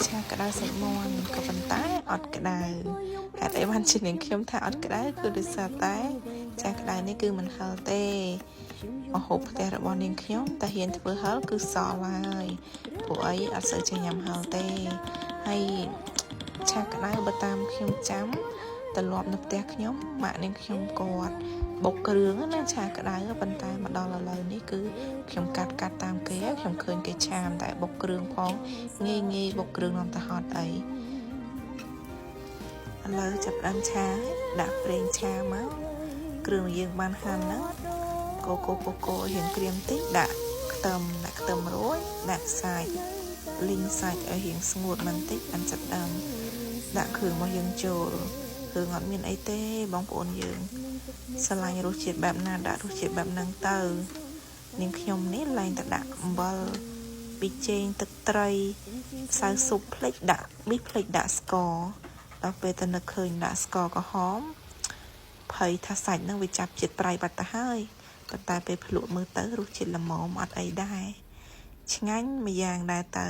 ឆាក្តៅសាច់មាន់ក៏ប៉ុន្តែអត់ក្តៅហេតុអីបានជានាងខ្ញុំថាអត់ក្តៅគឺដោយសារតែចាក្តៅនេះគឺមិនហឹរទេម្ហូបផ្ទះរបស់នាងខ្ញុំតែហ៊ានធ្វើហឹរគឺសល់ហើយព្រោះអីអត់សូវចេះញ៉ាំហឹរទេហើយឆាក្តៅបើតាមខ្ញុំចាំទម្លាប់នៅផ្ទះខ្ញុំម៉ាក់នាងខ្ញុំគាត់បុកគ្រឿងណាឆាក្តៅប៉ុន្តែមកដល់ឥឡូវនេះគឺខ្ញុំកាត់តាមគេខ្ញុំឃើញគេឆាមតែបុកគ្រឿងផងងាយបុកគ្រឿងនាំទៅហត់អីឥឡូវចាប់ដើមឆាដាក់ប្រេងឆាមកគ្រឿងយើងបានហាន់ហ្នឹងកូរៀងក្រៀមតិចដាក់ខ្ទឹមរួយដាក់សាច់លីងសាច់ឲ្យរៀងស្ងួតបន្តិចបានចាប់ដើមដាក់គ្រឿងរបស់យើងចូលគ្រឿងអត់មានអីទេបងប្អូនយើងស្រឡាញ់រសជាតិបែបណាដាក់រសជាតិបែបហ្នឹងទៅនាងខ្ញុំនេះឡើងតែដាក់អំបិលប៊ីចេងទឹកត្រីម្សៅស៊ុបភ្លេចដាក់ប៊ីភ្លេចដាក់ស្ករដល់ពេលទៅនឹកឃើញដាក់ស្ករក្រហមភ័យថាសាច់ហ្នឹងវាចាប់ជាតិប្រៃបាត់ទៅហើយប៉ុន្តែពេលភ្លក់មើលទៅរសជាតិល្មមអត់អីដែរឆ្ងាញ់មួយយ៉ាងដែរទៅ